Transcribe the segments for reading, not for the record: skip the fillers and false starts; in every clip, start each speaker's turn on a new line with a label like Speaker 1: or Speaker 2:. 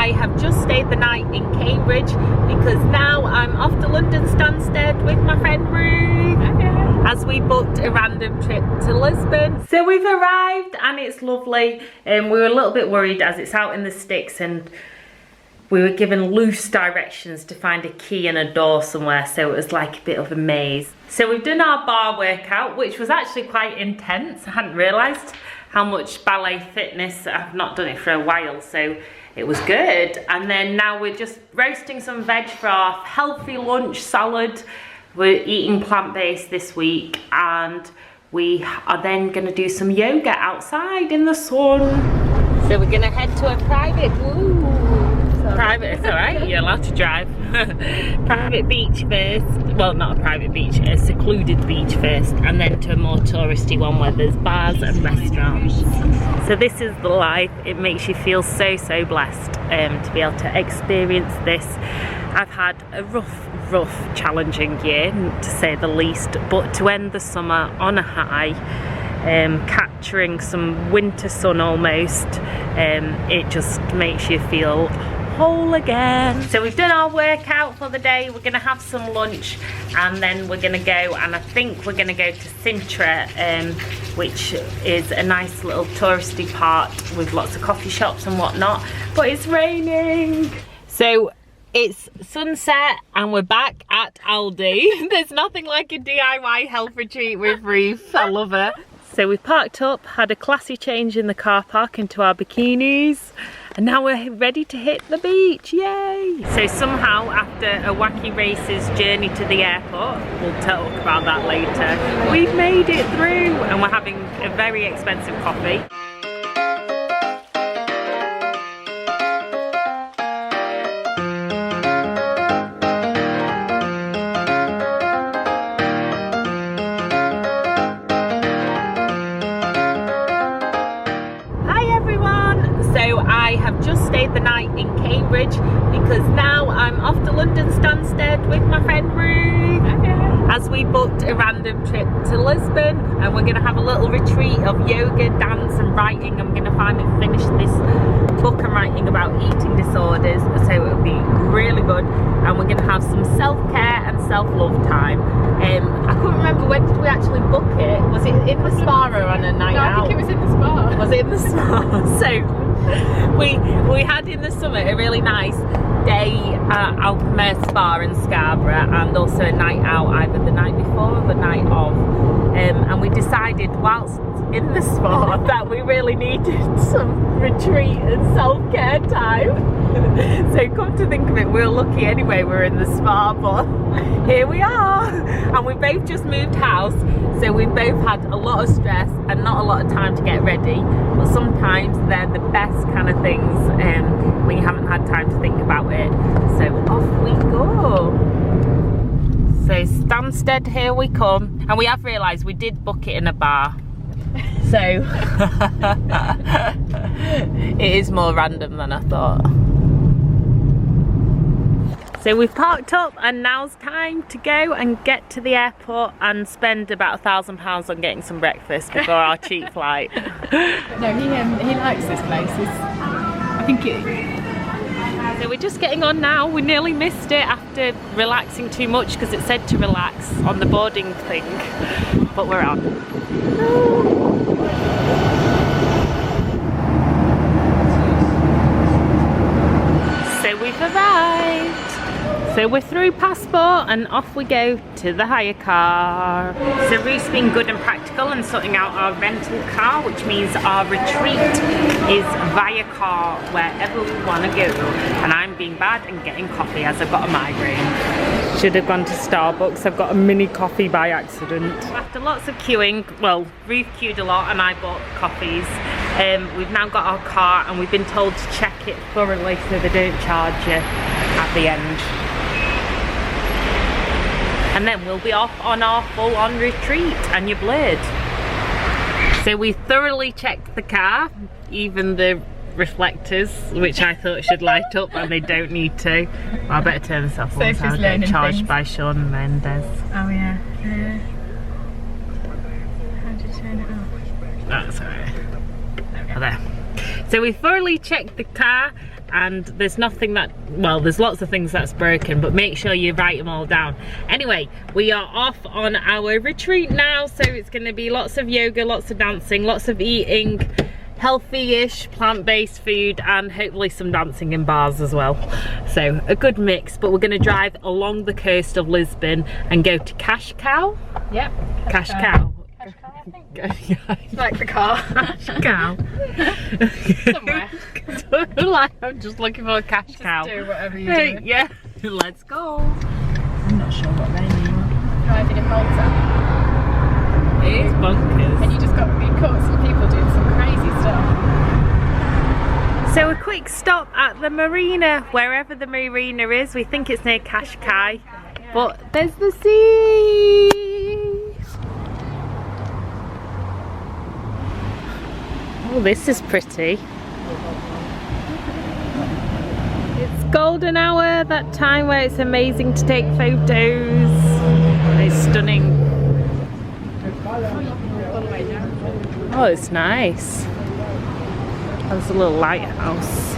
Speaker 1: I have just stayed the night in Cambridge because now I'm off to London Stansted with my friend Ruth, as we booked a random trip to Lisbon. So we've arrived and it's lovely. We were a little bit worried as it's out in the sticks and we were given loose directions to find a key and a door somewhere, so it was like a bit of a maze. So we've done our bar workout, which was actually quite intense. I hadn't realised how much ballet fitness. I've not done it for a while, so it was good. And then now we're just roasting some veg for our healthy lunch salad. We're eating plant-based this week, and we are then gonna do some yoga outside in the sun. So we're gonna head to a private, private, it's alright, you're allowed to drive. Private beach first, well not a private beach, a secluded beach first, and then to a more touristy one where there's bars and restaurants. So this is the life. It makes you feel so blessed to be able to experience this. I've had a rough challenging year to say the least, but to end the summer on a high, capturing some winter sun almost, it just makes you feel whole again. So we've done our workout for the day. We're gonna have some lunch and then we're gonna go, and I think we're gonna go to Sintra, which is a nice little touristy part with lots of coffee shops and whatnot, but it's raining. So it's sunset and we're back at Aldi. There's nothing like a DIY health retreat with Ruth. I love her. So we parked up, had a classy change in the car park into our bikinis, and now we're ready to hit the beach, yay! So somehow after a wacky races journey to the airport, we'll talk about that later, we've made it through and we're having a very expensive coffee. The night in Cambridge because now I'm off to London Stansted with my friend Ruth, as we booked a random trip to Lisbon, and we're gonna have a little retreat of yoga, dance and writing. I'm gonna finally finish this book I'm writing about eating disorders, so it'll be really good, and we're gonna have some self-care and self-love time. I couldn't remember, when did we actually book it? Was it in the spa or on a night out?
Speaker 2: I think it was in the spa.
Speaker 1: Was it in the spa? So we had in the summer a really nice day at Alpamere Spa in Scarborough, and also a night out either the night before or the night of, and we decided whilst in the spa that we really needed some retreat and self-care time. So come to think of it, we're lucky anyway we're in the spa, but here we are, and we both just moved house, so we've both had a lot of stress and not a lot of time to get ready, but sometimes they're the best kind of things when you haven't had time to think about it. So off we go. So Stansted, here we come, and we have realised we did book it in a bar, so it is more random than I thought. So we've parked up and now's time to go and get to the airport and spend about £1,000 on getting some breakfast before our cheap flight.
Speaker 2: No, he likes this place. I think it...
Speaker 1: So we're just getting on now. We nearly missed it after relaxing too much because it said to relax on the boarding thing, but we're on. So we've arrived. So we're through passport and off we go to the hire car. So Ruth's been good and practical and sorting out our rental car, which means our retreat is via car wherever we want to go. And I'm being bad and getting coffee as I've got a migraine. Should have gone to Starbucks. I've got a mini coffee by accident. After lots of queuing, well, Ruth queued a lot and I bought coffees. We've now got our car and we've been told to check it thoroughly so they don't charge you at the end. And then we'll be off on our full-on retreat and you're blurred. So we thoroughly checked the car, even the reflectors, which I thought should light up and they don't need to. Well, I better turn this off
Speaker 2: so
Speaker 1: once I get charged by Sean Mendes.
Speaker 2: Oh yeah. How do you turn it off?
Speaker 1: That's alright. Oh, there. So we thoroughly checked the car and there's nothing that, well, there's lots of things that's broken, but make sure you write them all down. Anyway, we are off on our retreat now, so it's going to be lots of yoga, lots of dancing, lots of eating healthy-ish plant-based food, and hopefully some dancing in bars as well. So a good mix. But we're going to drive along the coast of Lisbon and go to CASCAIS.
Speaker 2: Yep.
Speaker 1: CASCAIS.
Speaker 2: It's like the car.
Speaker 1: Cow.
Speaker 2: Somewhere.
Speaker 1: Like, I'm just looking for a cash cow.
Speaker 2: Just do whatever you do.
Speaker 1: Yeah, let's go.
Speaker 2: I'm not sure what they mean. Driving in Malta.
Speaker 1: It is bonkers.
Speaker 2: And you just got to be caught some people doing some crazy stuff.
Speaker 1: So a quick stop at the marina, wherever the marina is. We think it's near CASCAIS, but there's the sea. Oh, this is pretty. It's golden hour, that time where it's amazing to take photos. It's stunning. Oh, it's nice. There's a little lighthouse.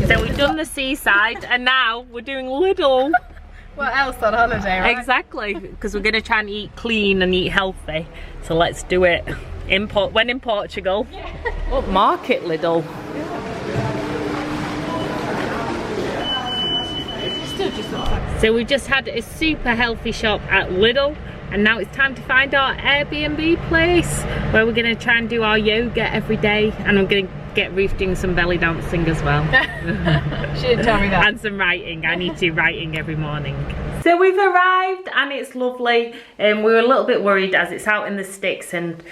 Speaker 1: So we've done the seaside and now we're doing Lidl.
Speaker 2: What else on holiday, right?
Speaker 1: Exactly, because we're going to try and eat clean and eat healthy. So let's do it when in Portugal.
Speaker 2: Yeah.
Speaker 1: Upmarket Lidl. So we just had a super healthy shop at Lidl, and now it's time to find our Airbnb place where we're going to try and do our yoga every day, and I'm going to get Ruth doing some belly dancing as well.
Speaker 2: She didn't tell me that.
Speaker 1: And some writing. I need to do writing every morning. So we've arrived and it's lovely. We were a little bit worried as it's out in the sticks and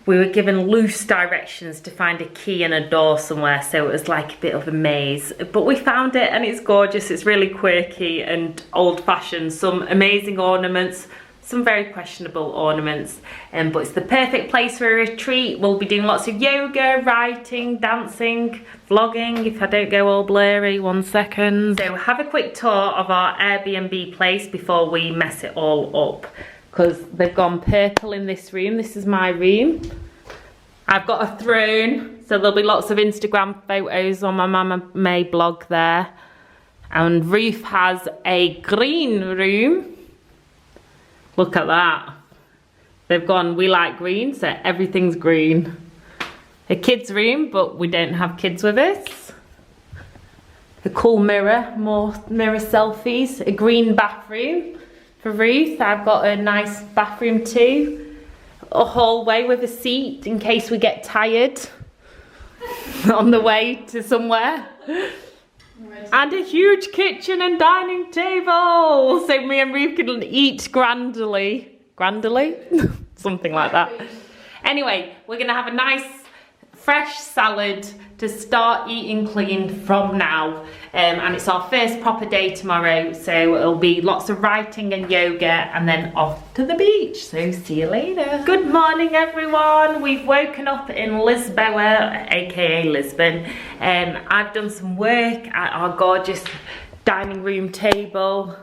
Speaker 1: we were given loose directions to find a key and a door somewhere, so it was like a bit of a maze. But we found it and it's gorgeous. It's really quirky and old-fashioned. Some amazing ornaments, some very questionable ornaments, but it's the perfect place for a retreat. We'll be doing lots of yoga, writing, dancing, vlogging if I don't go all blurry. 1 second. So have a quick tour of our Airbnb place before we mess it all up, because they've gone purple in this room. This is my room. I've got a throne, so there'll be lots of Instagram photos on my Mama May blog there. And Ruth has a green room. Look at that. They've gone, we like green, so everything's green. A kid's room, but we don't have kids with us. The cool mirror, more mirror selfies. A green bathroom for Ruth. I've got a nice bathroom too. A hallway with a seat in case we get tired on the way to somewhere. And a huge kitchen and dining table, so me and Ruth can eat grandly. Grandly? Something like that. Anyway, we're gonna have a nice fresh salad to start eating clean from now. And it's our first proper day tomorrow, so it'll be lots of writing and yoga and then off to the beach. So see you later. Good morning everyone. We've woken up in Lisbon, aka Lisbon. I've done some work at our gorgeous dining room table.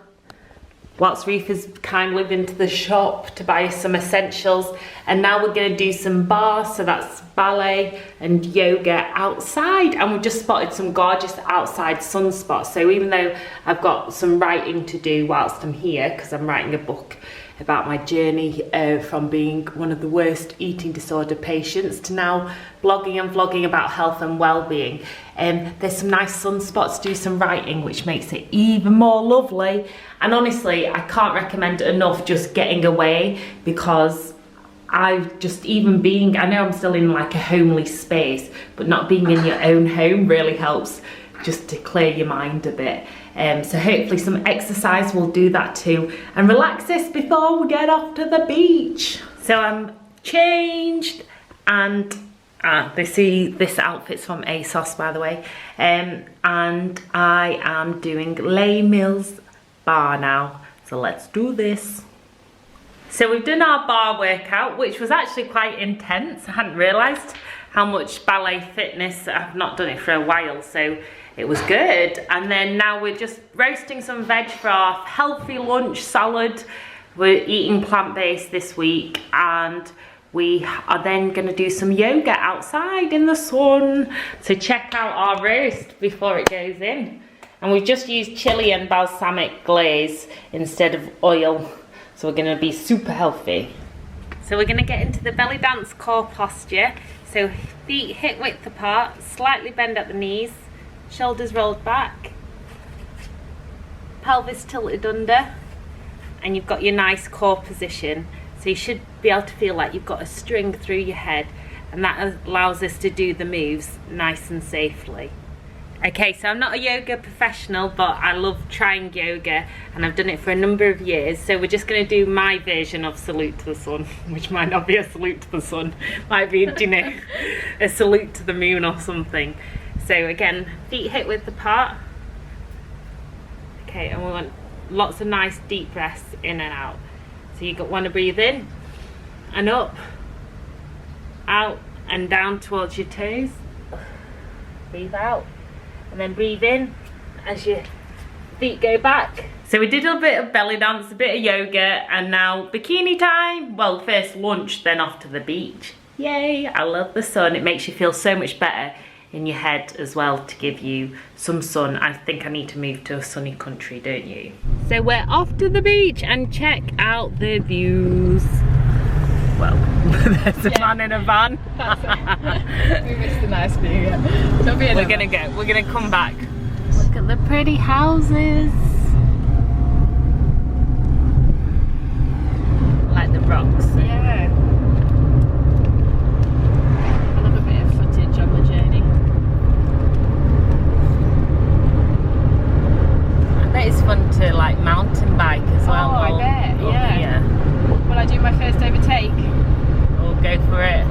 Speaker 1: Whilst Ruth has kindly been to the shop to buy some essentials, and now we're going to do some bars, so that's ballet and yoga outside, and we've just spotted some gorgeous outside sunspots. So even though I've got some writing to do whilst I'm here, because I'm writing a book about my journey from being one of the worst eating disorder patients to now blogging and vlogging about health and well-being. There's some nice sunspots to do some writing, which makes it even more lovely. And honestly, I can't recommend enough just getting away, because I've just even being, I know I'm still in like a homely space, but not being in your own home really helps just to clear your mind a bit. So hopefully some exercise will do that too, and relax us before we get off to the beach. So I'm changed, and this outfit's from ASOS, by the way, and I am doing Les Mills bar now, so let's do this. So we've done our bar workout, which was actually quite intense. I hadn't realised how much ballet fitness, I've not done it for a while, so it was good. And then now we're just roasting some veg for our healthy lunch salad. We're eating plant-based this week, and we are then going to do some yoga outside in the sun. So check out our roast before it goes in. And we've just used chili and balsamic glaze instead of oil. So we're going to be super healthy. So we're going to get into the belly dance core posture. So feet hip width apart, slightly bend at the knees, shoulders rolled back, pelvis tilted under, and you've got your nice core position. So you should be able to feel like you've got a string through your head, and that allows us to do the moves nice and safely. Okay, so I'm not a yoga professional, but I love trying yoga and I've done it for a number of years. So we're just going to do my version of salute to the sun, which might not be a salute to the sun, might be, you know, a salute to the moon or something. So again, feet hip width apart. Okay, and we want lots of nice deep breaths in and out. So you want to breathe in and up, out and down towards your toes. Breathe out. And then breathe in as your feet go back. So we did a bit of belly dance, a bit of yoga, and now bikini time. Well, first lunch, then off to the beach. Yay, I love the sun. It makes you feel so much better in your head as well to give you some sun. I think I need to move to a sunny country, don't you? So we're off to the beach and check out the views. Well, there's a man in a van.
Speaker 2: We missed the nice view, yeah.
Speaker 1: We're gonna come back. Look at the pretty houses. Like the rocks.
Speaker 2: Yeah. I love a bit of footage on the journey.
Speaker 1: I bet it's fun to like mountain bike as well.
Speaker 2: Oh, I bet, yeah.
Speaker 1: Here.
Speaker 2: Will I do my first overtake?
Speaker 1: We'll go for it.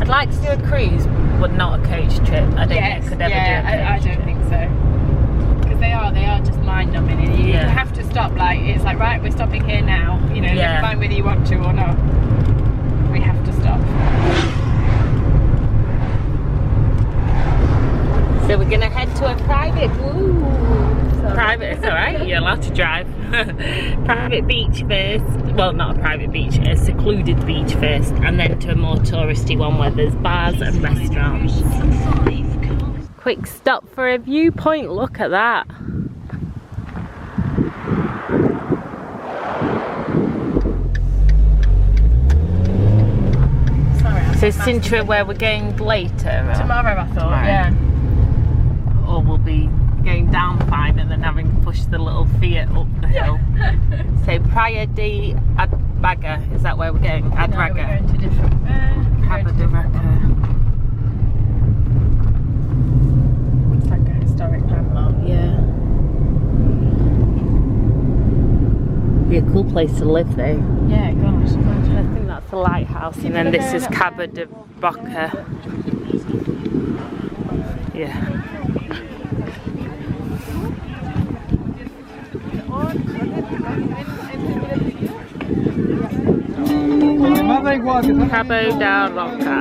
Speaker 1: I'd like to do a cruise, but not a coach trip. I don't think I could ever do a coach
Speaker 2: I don't think so. Because they are just mind numbing. You have to stop, like, it's like, right, we're stopping here now. You know, never mind whether you want to or not. We have to stop.
Speaker 1: So we're gonna head to a private, private, it's alright, you're allowed to drive. Private beach first, well not a private beach, a secluded beach first, and then to a more touristy one where there's bars and restaurants. Quick stop for a viewpoint, look at that. So Sintra where we're going later?
Speaker 2: Tomorrow I thought, yeah.
Speaker 1: Or we'll be going down fine and then having to push the little Fiat up the hill. So Praia de Adbaga, is that where we're going? Adbaga.
Speaker 2: No, we're going to different.
Speaker 1: Cabo de Raca.
Speaker 2: It's like a historic landmark.
Speaker 1: Yeah. Be a cool place to live though.
Speaker 2: Yeah, gosh.
Speaker 1: I think that's the lighthouse, and then this is Cabo de Boca. Yeah. Cabo da Roca.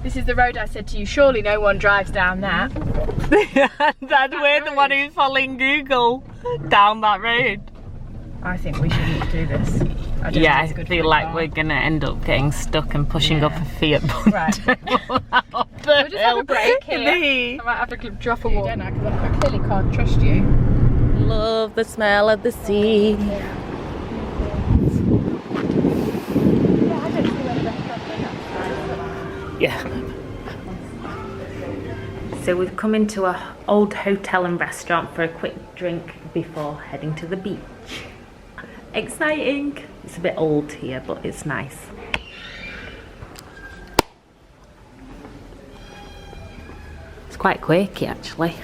Speaker 2: This is the road I said to you, surely no one drives down that.
Speaker 1: Dad, we're the one who's following Google down that road.
Speaker 2: I think we shouldn't do this.
Speaker 1: I feel like we're gonna end up getting stuck and pushing up a Fiat button.
Speaker 2: Right. We'll just have a break here. I might have to drop a walk. Because I clearly can't trust you.
Speaker 1: Love the smell of the sea. Yeah. So we've come into an old hotel and restaurant for a quick drink before heading to the beach. Exciting. It's a bit old here, but it's nice. It's quite quirky actually.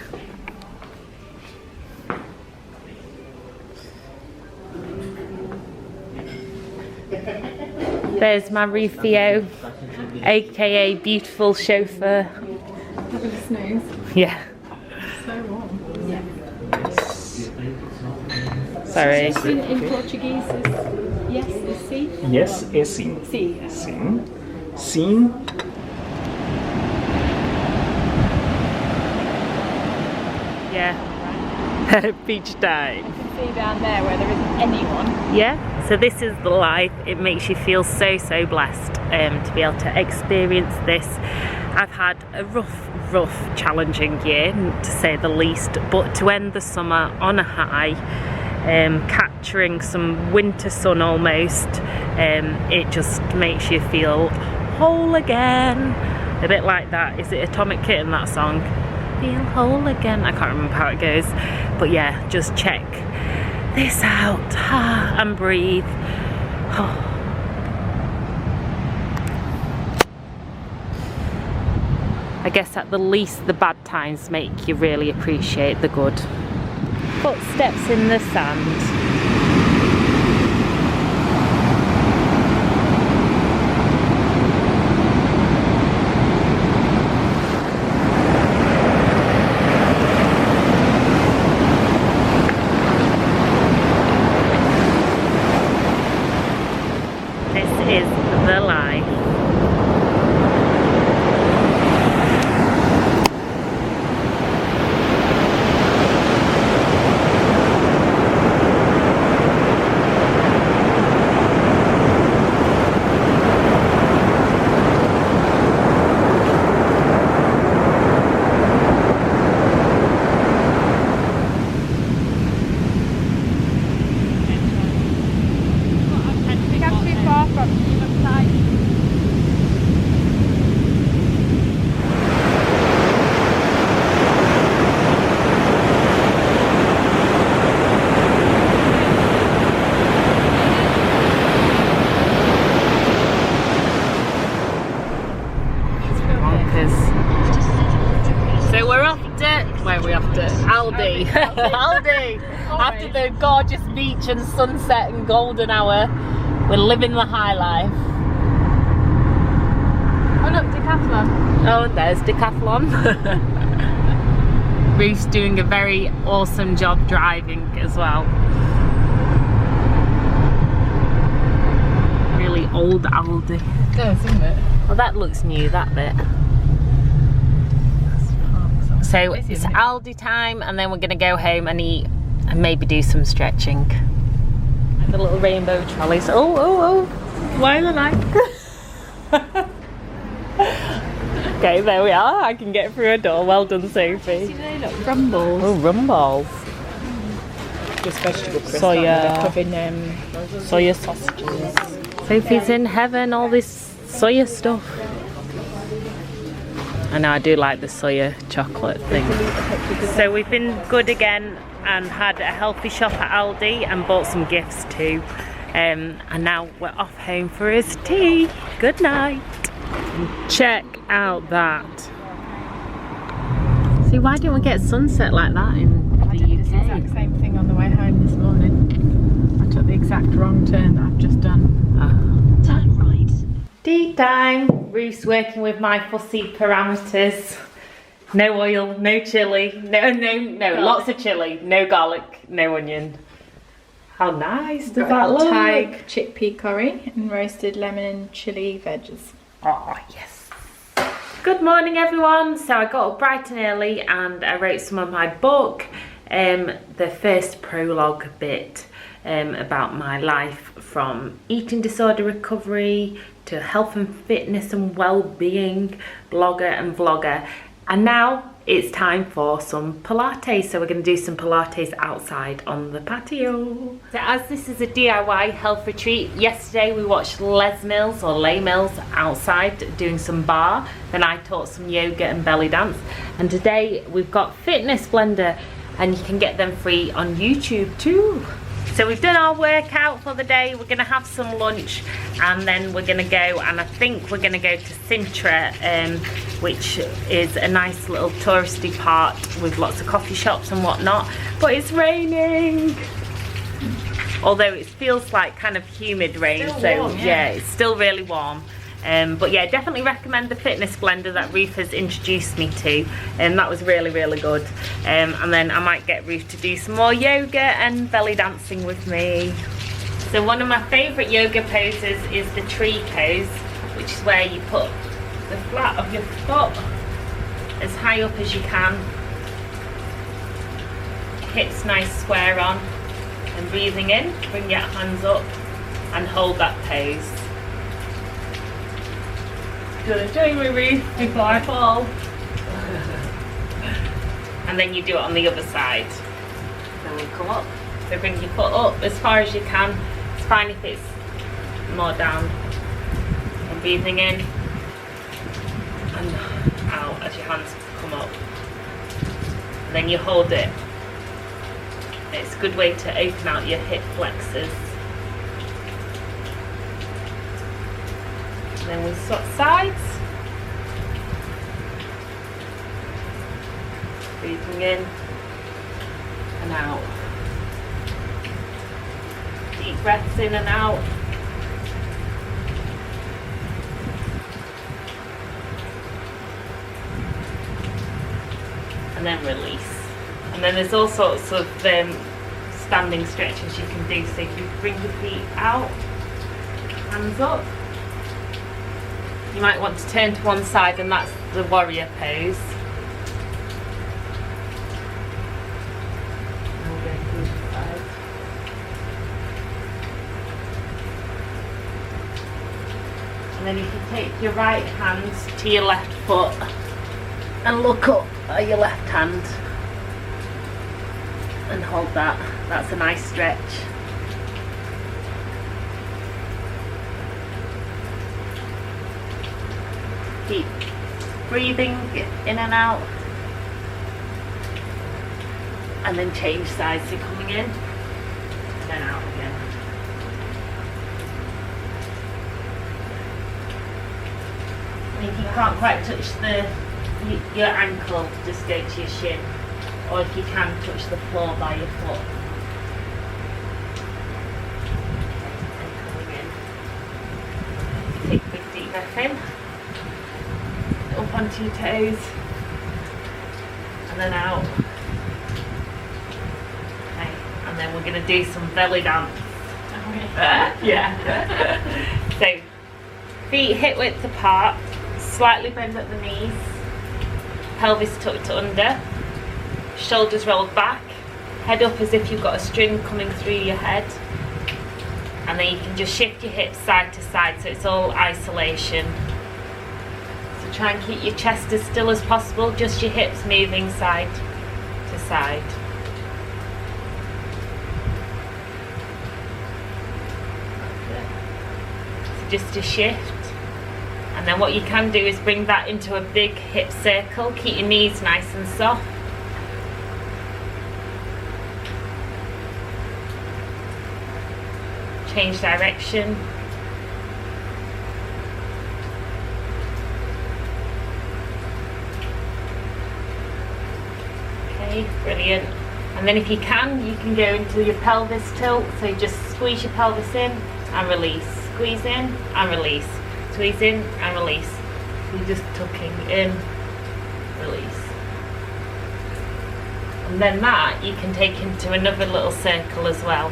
Speaker 1: There's my Rufio, aka beautiful chauffeur.
Speaker 2: Having a snooze.
Speaker 1: Yeah.
Speaker 2: So warm. Yeah.
Speaker 1: Sorry.
Speaker 2: In Portuguese is yes is sim.
Speaker 3: Yes is sim.
Speaker 2: Sim.
Speaker 3: Sim. Sim.
Speaker 1: Yeah. Beach time.
Speaker 2: You can see down there where there isn't anyone.
Speaker 1: Yeah. So this is the life. It makes you feel so blessed to be able to experience this. I've had a rough, challenging year, to say the least, but to end the summer on a high, capturing some winter sun almost, it just makes you feel whole again. A bit like that. Is it Atomic Kitten, that song? Feel whole again. I can't remember how it goes, but yeah, just check this out and breathe. I guess at the least the bad times make you really appreciate the good. Footsteps in the sand. This is the life. Aldi. Aldi. After the gorgeous beach and sunset and golden hour, we're living the high life.
Speaker 2: Oh look, Decathlon.
Speaker 1: Oh, there's Decathlon. Ruth's doing a very awesome job driving as well. Really old Aldi.
Speaker 2: It does, isn't it?
Speaker 1: Well, that looks new, that bit. So it's Aldi time, and then we're going to go home and eat and maybe do some stretching. The little rainbow trolleys. Oh. Why the like? Okay, there we are. I can get through a door. Well done, Sophie.
Speaker 2: They look rumbles.
Speaker 1: Oh, rumbles.
Speaker 2: Just vegetable crisps.
Speaker 1: Soya sausages. Sophie's in heaven, all this soya stuff. I know, I do like the soya chocolate thing. So we've been good again and had a healthy shop at Aldi and bought some gifts too. And now we're off home for his tea. Good night. Check out that. See, why didn't we get sunset like that in the UK?
Speaker 2: I did this exact same thing on the way home this morning. I took the exact wrong turn that I've just done.
Speaker 1: Turn right. Tea time. Ruth's working with my fussy parameters. No oil, no chilli, no, lots of chilli, no garlic, no onion. How nice does that look?
Speaker 2: Thai chickpea curry and roasted lemon and chilli veggies.
Speaker 1: Oh, yes. Good morning, everyone. So I got up bright and early and I wrote some of my book, the first prologue bit about my life from eating disorder recovery to health and fitness and well-being blogger and vlogger. And now it's time for some Pilates. So we're going to do some Pilates outside on the patio. So as this is a DIY health retreat, yesterday we watched Les Mills outside doing some bar. Then I taught some yoga and belly dance. And today we've got Fitness Blender, and you can get them free on YouTube too. So we've done our workout for the day. We're gonna have some lunch and then we're gonna go, and I think we're gonna go to Sintra, which is a nice little touristy part with lots of coffee shops and whatnot. But it's raining. although it feels like kind of humid rain,
Speaker 2: Still
Speaker 1: so
Speaker 2: warm,
Speaker 1: yeah, it's still really warm. But yeah, definitely recommend the fitness blender that Ruth has introduced me to, and that was really, really good. And then I might get Ruth to do some more yoga and belly dancing with me. So one of my favourite yoga poses is the tree pose, which is where you put the flat of your foot as high up as you can, hips nice square on, and breathing in, bring your hands up and hold that pose. Gonna join me, Ruth, before I fall. And then you do it on the other side. Then we come up. So bring your foot up as far as you can. It's fine if it's more down. And breathing in and out as your hands come up. And then you hold it. It's a good way to open out your hip flexors. And then we swap sides. Breathing in and out. Deep breaths in and out. And then release. And then there's all sorts of standing stretches you can do. So if you bring your feet out, hands up. You might want to turn to one side, and that's the warrior pose. And we'll go through the side. And then if you take your right hand to your left foot and look up at your left hand and hold that. That's a nice stretch. Keep breathing in and out, and then change sides, so coming in and then out again. And if you can't quite touch your ankle, just go to your shin, or if you can, touch the floor by your foot. And coming in. Take a big deep breath in. Up onto your toes, and then out. Okay, and then we're going to do some belly dance. Yeah. So, feet hip width apart, slightly bend at the knees, pelvis tucked under, shoulders rolled back, head up as if you've got a string coming through your head, and then you can just shift your hips side to side, so it's all isolation. Try and keep your chest as still as possible, just your hips moving side to side. So just a shift. And then what you can do is bring that into a big hip circle. Keep your knees nice and soft. Change direction. Brilliant. And then if you can go into your pelvis tilt, so just squeeze your pelvis in and release, squeeze in and release, squeeze in and release. So you're just tucking in, release. And then that you can take into another little circle as well.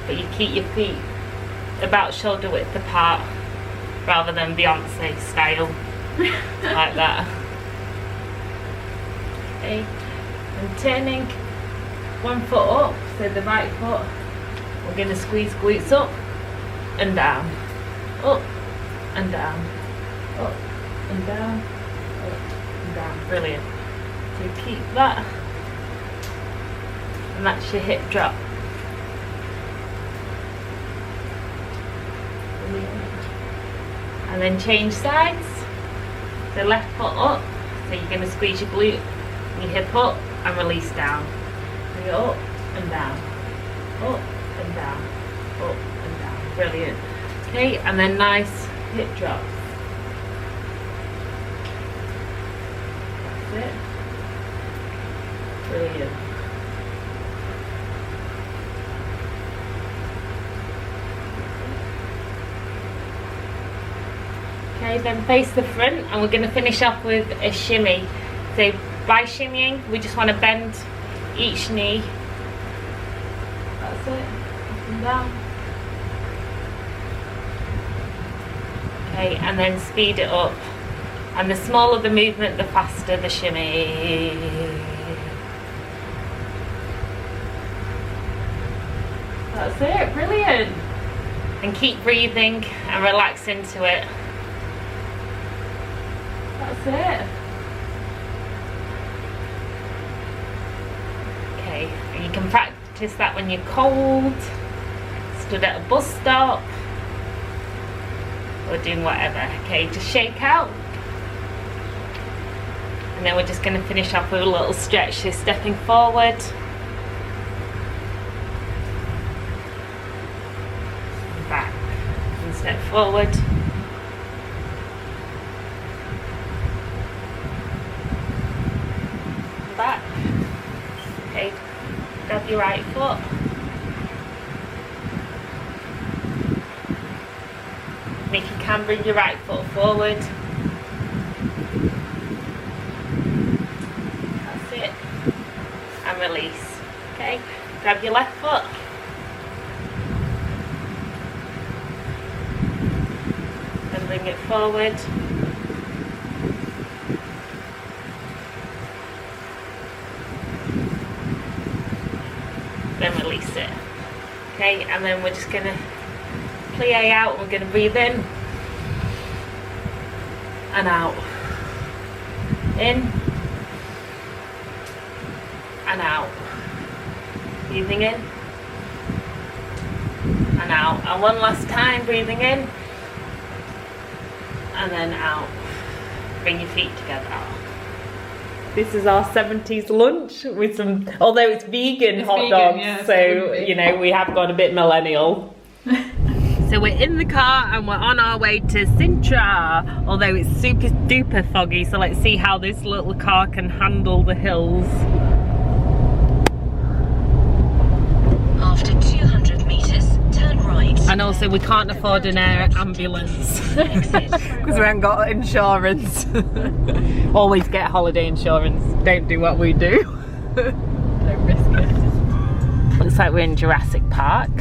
Speaker 1: But you keep your feet about shoulder width apart rather than Beyonce style. Like that. Okay, and turning one foot up, so the right foot, we're going to squeeze glutes up and down, up and down, up and down, up and down. Brilliant. So keep that, and that's your hip drop. Brilliant. And then change sides. So left foot up, so you're going to squeeze your glute, and your hip up and release down. So you're up and down, up and down, up and down. Brilliant. Okay, and then nice hip drops. That's it. Brilliant. Okay, then face the front, and we're going to finish off with a shimmy. So by shimmying, we just want to bend each knee. That's it, up and down. Okay, and then speed it up. And the smaller the movement, the faster the shimmy. That's it, brilliant. And keep breathing and relax into it. That's it. Okay, and you can practice that when you're cold, stood at a bus stop, or doing whatever. Okay, just shake out. And then we're just going to finish off with a little stretch, so stepping forward. And back. And step forward. And back. Okay, grab your right foot. And if you can, bring your right foot forward. That's it. And release. Okay, grab your left foot. And bring it forward. Then release it. Okay, and then we're just going to plie out. We're going to breathe in and out. In and out. Breathing in and out. And one last time, breathing in and then out. Bring your feet together. This is our 70s lunch with some, although it's vegan hot dogs, yeah, so you know, we have gone a bit millennial. So we're in the car and we're on our way to Sintra, although it's super duper foggy, so let's see how this little car can handle the hills.
Speaker 4: After 200 meters, turn right.
Speaker 1: And also we can't afford an air ambulance because we haven't got insurance. Always get holiday insurance, don't do what we do.
Speaker 2: Don't risk it.
Speaker 1: Looks like we're in Jurassic Park.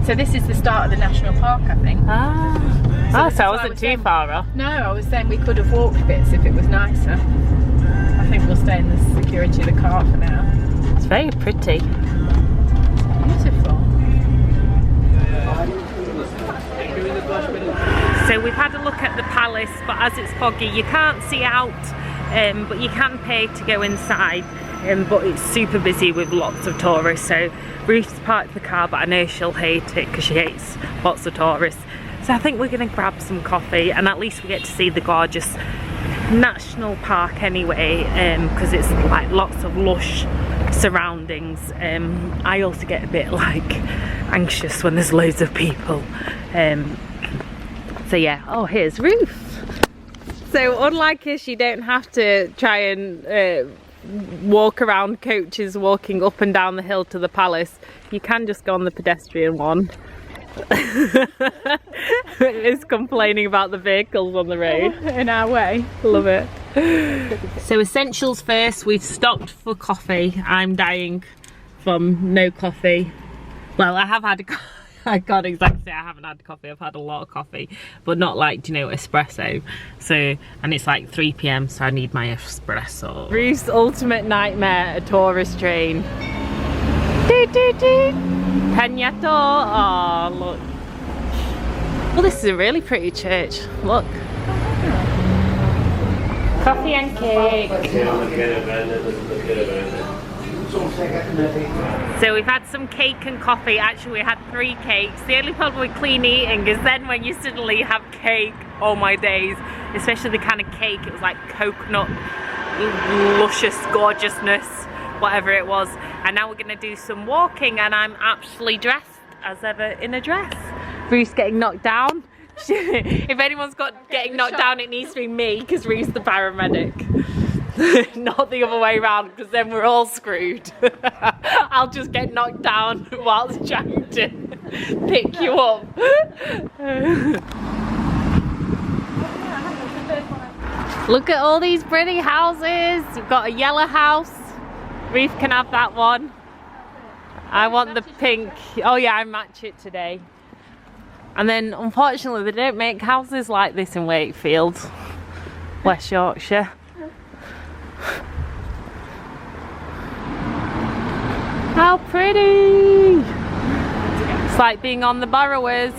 Speaker 2: So this is the start of the national park, I think.
Speaker 1: So I wasn't too far off.
Speaker 2: No, I was saying we could have walked bits if it was nicer. I think we'll stay in the security of the car for now.
Speaker 1: It's very pretty.
Speaker 2: Beautiful.
Speaker 1: So we've had a look at the palace, but as it's foggy you can't see out, but you can pay to go inside, but it's super busy with lots of tourists. So Ruth's parked the car, but I know she'll hate it because she hates lots of tourists. So I think we're going to grab some coffee, and at least we get to see the gorgeous national park anyway, because it's like lots of lush surroundings. I also get a bit like anxious when there's loads of people. So yeah, oh, here's Ruth. So unlike us, you don't have to try and walk around coaches walking up and down the hill to the palace. You can just go on the pedestrian one. It's complaining about the vehicles on the road
Speaker 2: In our way.
Speaker 1: Love it. So essentials first, we've stopped for coffee. I'm dying from no coffee. Well, I have had I can't exactly say I haven't had coffee. I've had a lot of coffee, but not like, you know, espresso. So, and it's like 3 PM, so I need my espresso. Ruth's ultimate nightmare, a tourist train. Doot, doot, doot. Peñato. Oh, look. Well, this is a really pretty church. Look. Coffee and cake. So we've had some cake and coffee. Actually, we had 3 cakes. The only problem with clean eating is then when you suddenly have cake, oh my days, especially the kind of cake, it was like coconut, luscious gorgeousn's, whatever it was. And now we're gonna do some walking, and I'm actually dressed as ever in a dress. Ruth's getting knocked down. If anyone's getting knocked down, it needs to be me, because Ruth's the paramedic. Not the other way around, because then we're all screwed. I'll just get knocked down whilst trying to pick you up. Look at all these pretty houses. We've got a yellow house. Reef can have that one. I want the pink. Oh yeah, I match it today. And then unfortunately they don't make houses like this in Wakefield, West Yorkshire. How pretty! It's like being on the Borrowers.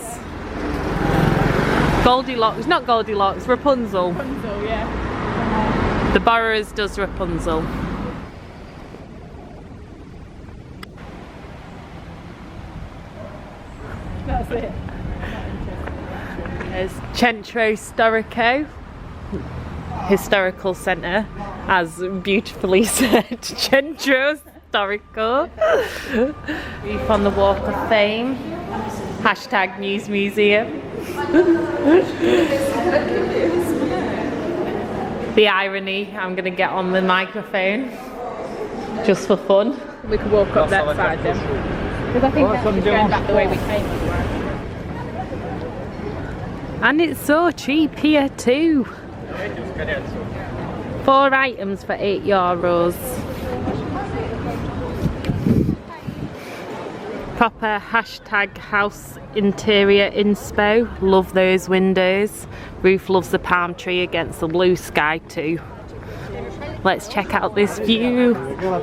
Speaker 1: Goldilocks, not Goldilocks, Rapunzel.
Speaker 2: Rapunzel, yeah.
Speaker 1: The Borrowers does Rapunzel.
Speaker 2: That's it.
Speaker 1: There's Centro Storico, historical centre, as beautifully said, Centro Storico. Reef on the Walk of Fame, hashtag News Museum. The irony, I'm going to get on the microphone just for fun.
Speaker 2: We could walk up that side then. Because I think that's just going back the way we came.
Speaker 1: And it's so cheap here too. 4 items for €8. Proper hashtag house interior inspo. Love those windows. Ruth loves the palm tree against the blue sky too. Let's check out this view.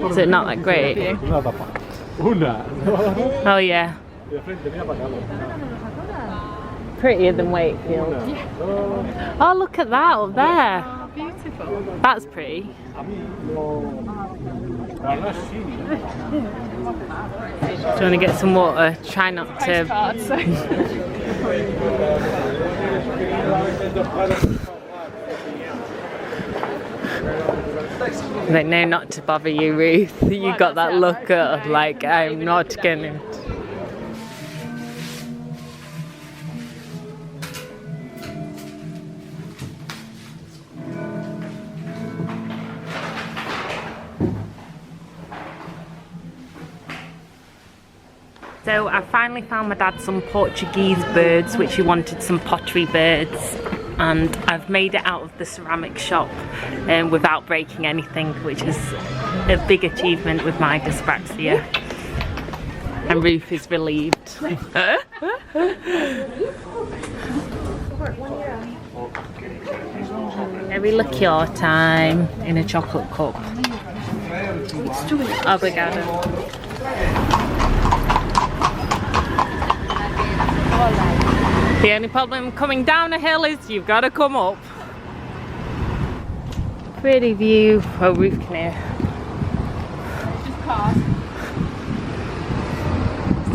Speaker 1: Is it not that great? Oh yeah. Prettier than Wakefield. Oh, look at that up there.
Speaker 2: Oh, beautiful.
Speaker 1: That's pretty.
Speaker 2: Do
Speaker 1: you want to get some water? Try not to. Like, no, not to bother you, Ruth. You got that look of like, I'm not gonna. So I finally found my dad some Portuguese birds, which he wanted some pottery birds, and I've made it out of the ceramic shop without breaking anything, which is a big achievement with my dyspraxia. And Ruth is relieved. Very liqueur time in a chocolate cup. Obrigado. The only problem coming down a hill is you've got to come up. Pretty view. Oh, Ruth can hear.
Speaker 2: Just cars.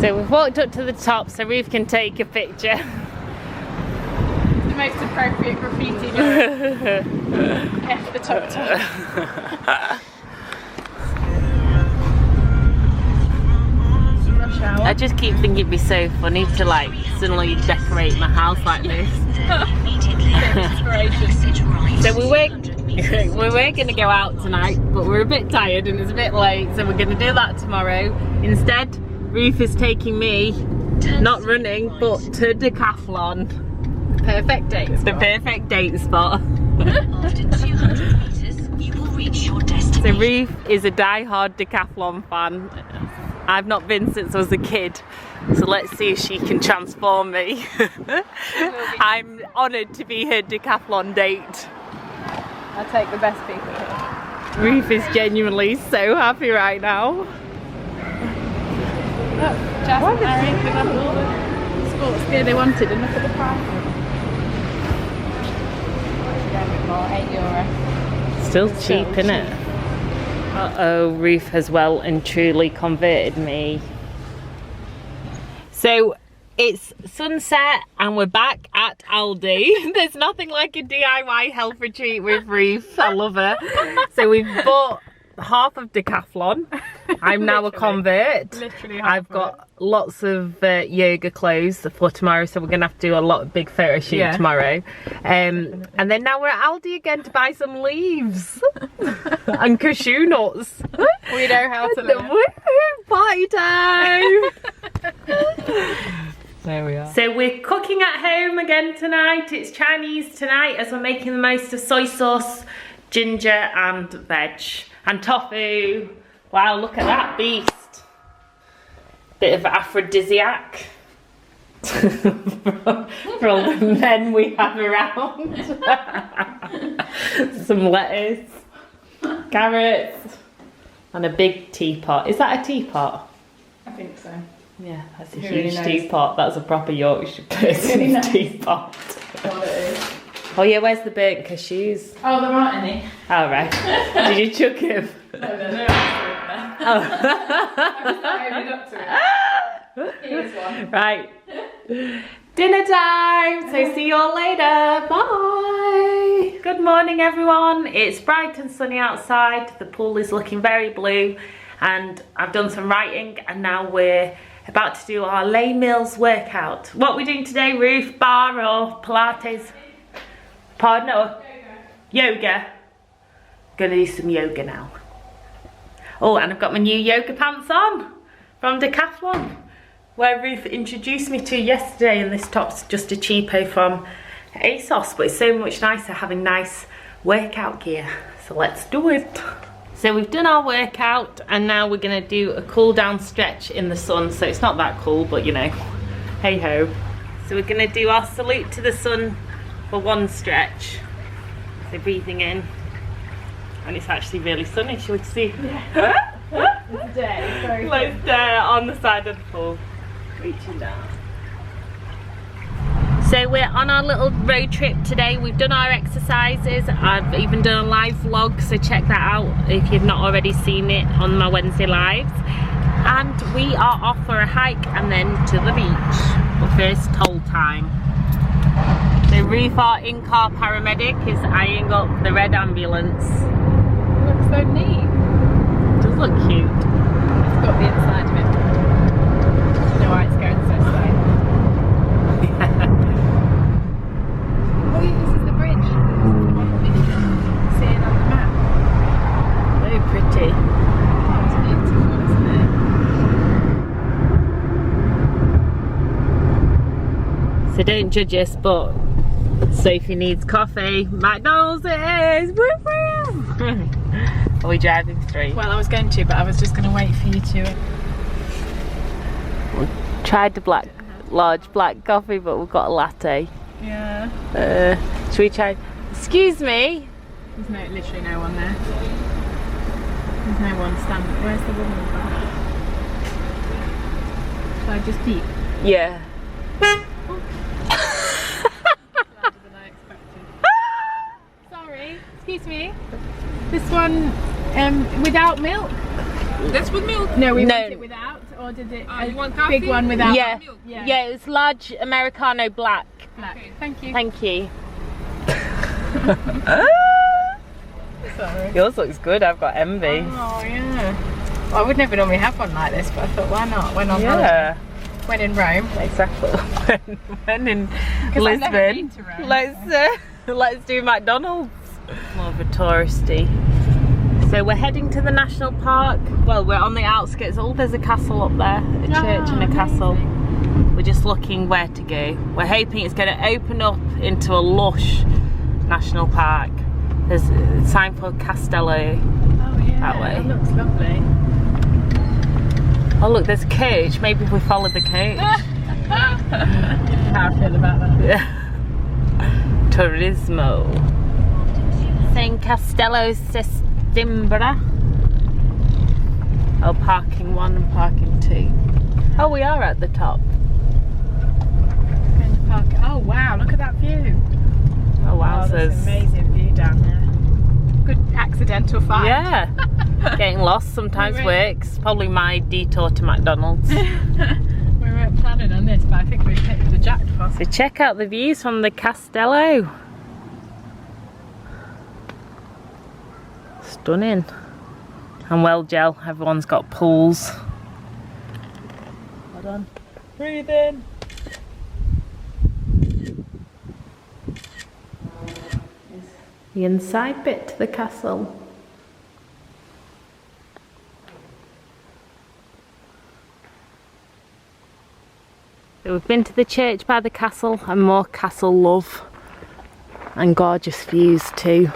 Speaker 1: So we've walked up to the top so Ruth can take a picture.
Speaker 2: The most appropriate graffiti note. F the top top.
Speaker 1: I just keep thinking it'd be so funny to like suddenly decorate my house like this. So we were going to go out tonight, but we're a bit tired and it's a bit late, so we're going to do that tomorrow. Instead, Ruth is taking me, not running, but to decathlon.
Speaker 2: Perfect date spot.
Speaker 1: The perfect date spot.
Speaker 4: After 200 meters, you will reach your destination.
Speaker 1: So Ruth is a die-hard decathlon fan. I've not been since I was a kid, so let's see if she can transform me. I'm honoured to be her decathlon date.
Speaker 2: I'll take the best people here.
Speaker 1: Ruth is genuinely so happy right now.
Speaker 2: Look, Jazz and Harry, we have all the sports gear they wanted, and look at the price. €8.
Speaker 1: Still cheap, innit? Uh-oh, Ruth has well and truly converted me. So it's sunset and we're back at Aldi. There's nothing like a DIY health retreat with Ruth. I love her. So we've bought half of decathlon. I'm now a convert.
Speaker 2: Literally
Speaker 1: I've got lots of yoga clothes for tomorrow, so we're gonna have to do a lot of big photo shoot tomorrow. And then now we're at Aldi again to buy some leaves and cashew nuts.
Speaker 2: We know how to live.
Speaker 1: Woohoo! Party time!
Speaker 2: There we are.
Speaker 1: So we're cooking at home again tonight. It's Chinese tonight as we're making the most of soy sauce, ginger and veg. And tofu. Wow, look at that beast. Bit of aphrodisiac. for all the men we have around. Some lettuce, carrots, and a big teapot. Is that a teapot?
Speaker 2: I think so.
Speaker 1: Yeah, that's a
Speaker 2: Who really
Speaker 1: huge
Speaker 2: knows?
Speaker 1: teapot. That's a proper Yorkshire person's teapot.
Speaker 2: What it is.
Speaker 1: Oh yeah, where's the burnt cashews?
Speaker 2: Oh, there aren't any.
Speaker 1: Oh right. Did you chuck him?
Speaker 2: No, there are. I just owned up to it. Here's one.
Speaker 1: Right. Dinner time. So see you all later. Bye. Good morning everyone. It's bright and sunny outside. The pool is looking very blue and I've done some writing and now we're about to do our Les Mills workout. What are we doing today, Ruth? Bar or Pilates? Pardon? No. Yoga. Gonna do some yoga now. Oh, and I've got my new yoga pants on from Decathlon, where Ruth introduced me to yesterday, and this top's just a cheapo from ASOS, but it's so much nicer having nice workout gear. So let's do it. So we've done our workout and now we're gonna do a cool down stretch in the sun. So it's not that cool, but you know, hey ho. So we're gonna do our salute to the sun for one stretch. So breathing in, and it's actually really sunny. Shall we see? Yeah. Let's on the side of the pool, reaching down. So we're on our little road trip today. We've done our exercises. I've even done a live vlog, so check that out if you've not already seen it on my Wednesday lives. And we are off for a hike and then to the beach. But first, toll time. The Ruth, our in-car paramedic, is eyeing up the red ambulance.
Speaker 2: It looks so neat.
Speaker 1: It does look cute.
Speaker 2: It's got the inside of it. Do you know why it's going so slow? Oh yeah, this is the bridge. The one that you can see it on the map.
Speaker 1: Very pretty.
Speaker 2: Oh, it's beautiful, isn't it?
Speaker 1: So don't judge us, but Sophie needs coffee. McDonald's it is! Woo woo! Are we driving through?
Speaker 2: Well, I was going to, but I was just going to wait for you to.
Speaker 1: We tried the large black coffee, but we've got a latte.
Speaker 2: Yeah.
Speaker 1: Should we try? Excuse me?
Speaker 2: There's literally no one there. There's no one standing. Where's the woman from? Shall I just peep?
Speaker 1: Yeah.
Speaker 2: Louder than I expected. Sorry, excuse me. This one without milk?
Speaker 5: That's with milk.
Speaker 2: No, we
Speaker 1: No.
Speaker 2: want it without, or did it
Speaker 5: You want
Speaker 2: a
Speaker 5: coffee?
Speaker 2: big one without?
Speaker 1: Yeah.
Speaker 5: milk.
Speaker 1: Yeah, it's large Americano black.
Speaker 2: Black.
Speaker 5: Okay.
Speaker 2: Thank you.
Speaker 1: Thank you.
Speaker 2: Sorry.
Speaker 1: Yours looks good. I've got envy.
Speaker 2: Oh yeah. Well, I would never normally have one like this, but I thought, why not? When on holiday,
Speaker 1: Yeah,
Speaker 2: when in Rome.
Speaker 1: exactly. when in
Speaker 2: 'Cause I've never
Speaker 1: Lisbon,
Speaker 2: been to Rome.
Speaker 1: let's do McDonald's. More of a touristy. So we're heading to the national park. Well, we're on the outskirts. Oh, there's a castle up there, a church and a castle. We're just looking where to go. We're hoping it's going to open up into a lush national park. There's a sign for Castello.
Speaker 2: Oh yeah.
Speaker 1: That way.
Speaker 2: It looks lovely.
Speaker 1: Oh look, there's a coach. Maybe if we follow the coach.
Speaker 2: How I feel about that.
Speaker 1: Yeah. Turismo. Saying Castello Sestimbra. Oh, parking 1 and parking 2. Oh, we are at the top.
Speaker 2: Going to park. Oh wow, look at that view.
Speaker 1: Oh wow,
Speaker 2: Oh, there's an amazing view down there. Good accidental find.
Speaker 1: yeah. Getting lost sometimes
Speaker 2: We
Speaker 1: works. Probably my detour to McDonald's.
Speaker 2: We weren't planning on this, but I think we've hit the jackpot.
Speaker 1: So check out the views from the Castello. Stunning. And well gel, everyone's got pools. Hold on. Breathe in. The inside bit to the castle. So we've been to the church by the castle and more castle love. And gorgeous views too.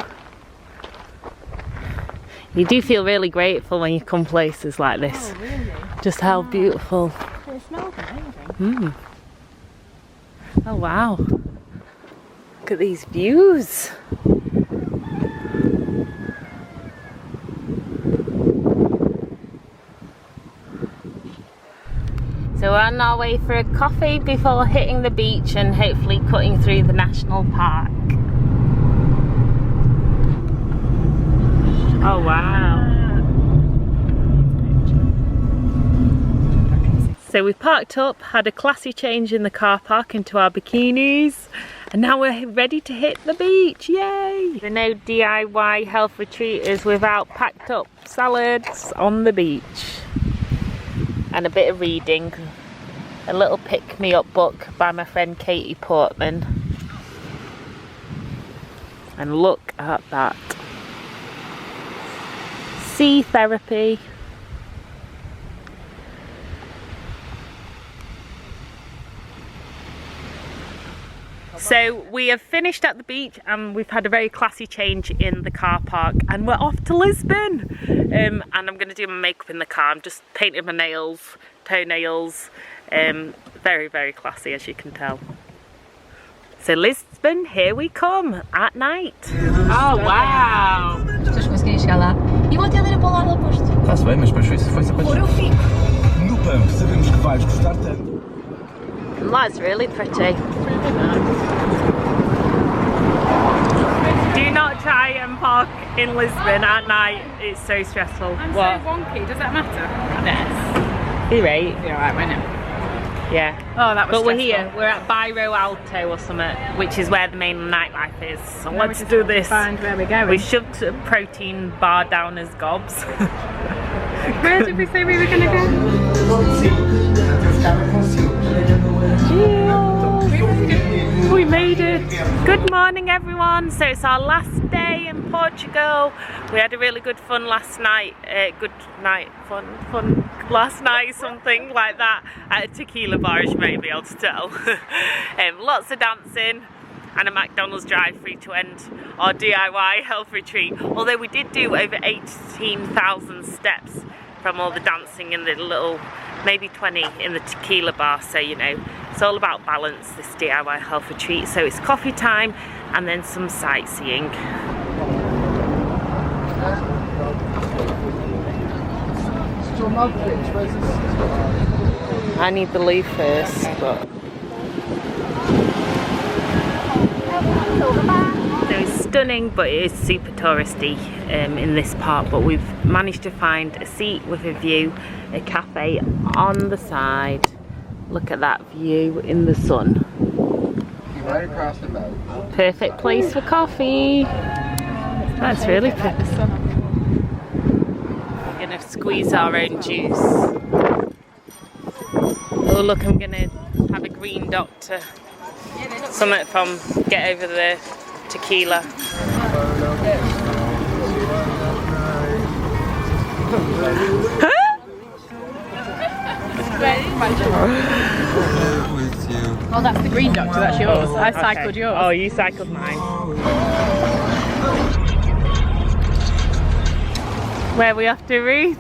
Speaker 1: You do feel really grateful when you come places like this.
Speaker 2: Oh, really?
Speaker 1: Just how beautiful.
Speaker 2: It smells amazing.
Speaker 1: Oh wow. Look at these views. So we're on our way for a coffee before hitting the beach and hopefully cutting through the national park. Oh wow. So we parked up, had a classy change in the car park into our bikinis, and now we're ready to hit the beach, yay! There are no DIY health retreaters without packed up salads on the beach. And a bit of reading, a little pick-me-up book by my friend Katie Portman. And look at that. Sea therapy. So we have finished at the beach and we've had a very classy change in the car park and we're off to Lisbon. And I'm going to do my makeup in the car. I'm just painting my nails, toenails. Very, very classy, as you can tell. So Lisbon, here we come at night. Oh wow!
Speaker 6: Vocês conseguirem chegar lá. E o hotel era para o lado oposto.
Speaker 7: Está-se bem, mas depois foi-se
Speaker 6: Por eu fico.
Speaker 3: No pump, sabemos que vais gostar tanto.
Speaker 1: That's really pretty. Do not try and park in Lisbon at night. It's so stressful.
Speaker 2: I'm
Speaker 1: What?
Speaker 2: so wonky. Does that matter? Yes.
Speaker 1: Be right.
Speaker 2: You're alright, won't it?
Speaker 1: Yeah.
Speaker 2: Oh, that was
Speaker 1: But we're
Speaker 2: stressful.
Speaker 1: here. We're at Bairro Alto or something, which is where the main nightlife is. So
Speaker 2: Now
Speaker 1: let's
Speaker 2: we just
Speaker 1: do
Speaker 2: have to
Speaker 1: this.
Speaker 2: Find where we're going.
Speaker 1: We shoved a protein bar down as gobs.
Speaker 2: Where did we say we were going to go?
Speaker 1: We made it! Good morning everyone! So it's our last day in Portugal. We had a really good fun last night. Fun last night, something like that, at a tequila bar, as you may be able to tell. Lots of dancing and a McDonald's drive-through to end our DIY health retreat. Although we did do over 18,000 steps from all the dancing in the little, maybe 20 in the tequila bar, so you know, it's all about balance, this DIY health retreat. So it's coffee time and then some sightseeing. I need the loo first, but... So it's stunning, but it is super touristy in this part, but we've managed to find a seat with a view, a cafe on the side. Look at that view in the sun.
Speaker 7: Right across the moat.
Speaker 1: Perfect place for coffee. That's really pretty. We're gonna squeeze our own juice. Oh look, I'm gonna have a green doctor. Something from Get Over the Tequila.
Speaker 2: Oh, that's the green doctor, that's yours. I cycled
Speaker 1: Okay.
Speaker 2: yours.
Speaker 1: Oh, you cycled mine. Where are we off to, Ruth?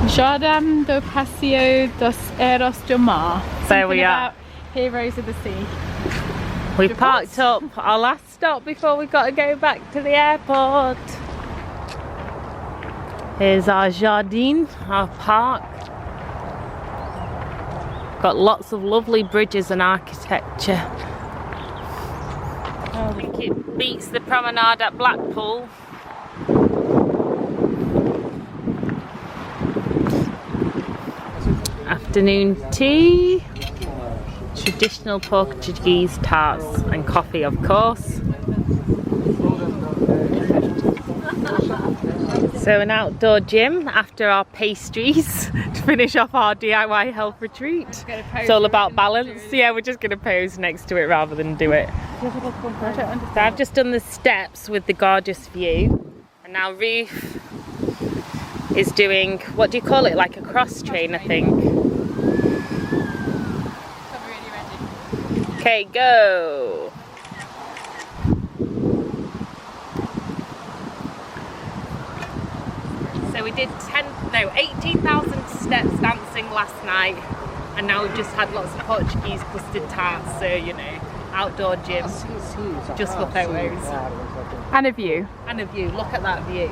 Speaker 2: Jardim do Passeio dos Heróis do Mar.
Speaker 1: There we are.
Speaker 2: About Heroes of the Sea.
Speaker 1: We parked up our last stop before we got to go back to the airport. Here's our Jardim, our park. Got lots of lovely bridges and architecture. I think it beats the promenade at Blackpool. Afternoon tea, traditional Portuguese tarts and coffee, of course. So an outdoor gym after our pastries to finish off our DIY health retreat. It's all about balance. Yeah, we're just going to pose next to it rather than do it. So I've just done the steps with the gorgeous view, and now Ruth is doing, what do you call it, like a cross train, I think. Okay, go. So we did 18,000 steps dancing last night, and now we've just had lots of Portuguese custard tarts, so you know, outdoor gym, just for photos.
Speaker 2: And a view.
Speaker 1: And a view, look at that view.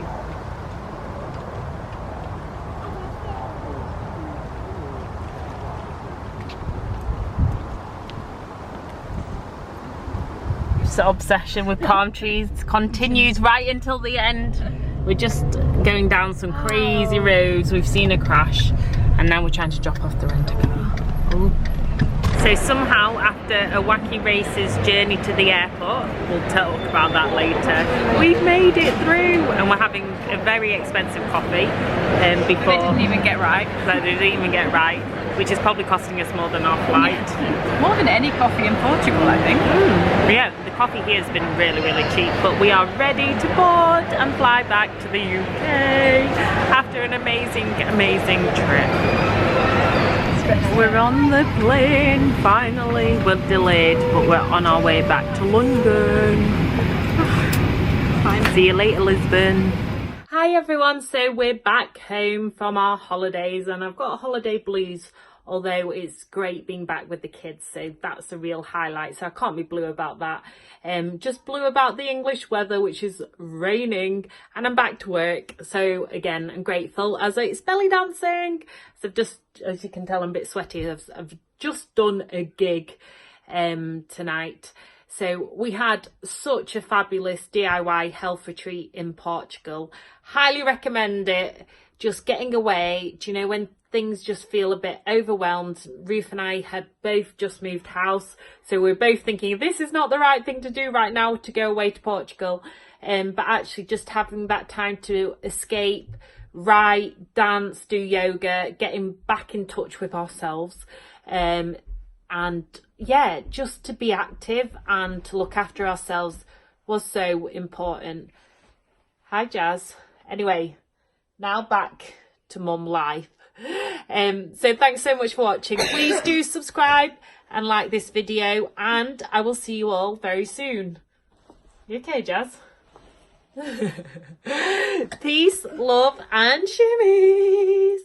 Speaker 1: This obsession with palm trees continues right until the end. We're just going down some crazy roads. We've seen a crash, and now we're trying to drop off the rent-a-car. Oh. So somehow, after a wacky races journey to the airport, we'll talk about that later, we've made it through, and we're having a very expensive coffee before.
Speaker 2: They didn't even get right.
Speaker 1: They didn't even get right, which is probably costing us more than our flight.
Speaker 2: More than any coffee in Portugal, I think.
Speaker 1: Yeah, the coffee here has been really, really cheap, but we are ready to board and fly back to the UK after an amazing, amazing trip. We're on the plane, finally. We're delayed, but we're on our way back to London. See you later, Lisbon. Hi everyone, so we're back home from our holidays, and I've got holiday blues, although it's great being back with the kids, so that's a real highlight, so I can't be blue about that. Just blue about the English weather, which is raining, and I'm back to work, so again, I'm grateful as it's belly dancing. So I've just, as you can tell, I'm a bit sweaty. I've just done a gig tonight. So we had such a fabulous DIY health retreat in Portugal. Highly recommend it. Just getting away, do you know, when things just feel a bit overwhelmed. Ruth and I had both just moved house, so we were both thinking this is not the right thing to do right now, to go away to Portugal. But actually just having that time to escape, write, dance, do yoga, getting back in touch with ourselves, and yeah, just to be active and to look after ourselves was so important. Hi Jazz. Anyway, now back to mum life. So thanks so much for watching. Please do subscribe and like this video, and I will see you all very soon. You okay, Jazz? Peace, love and shimmies.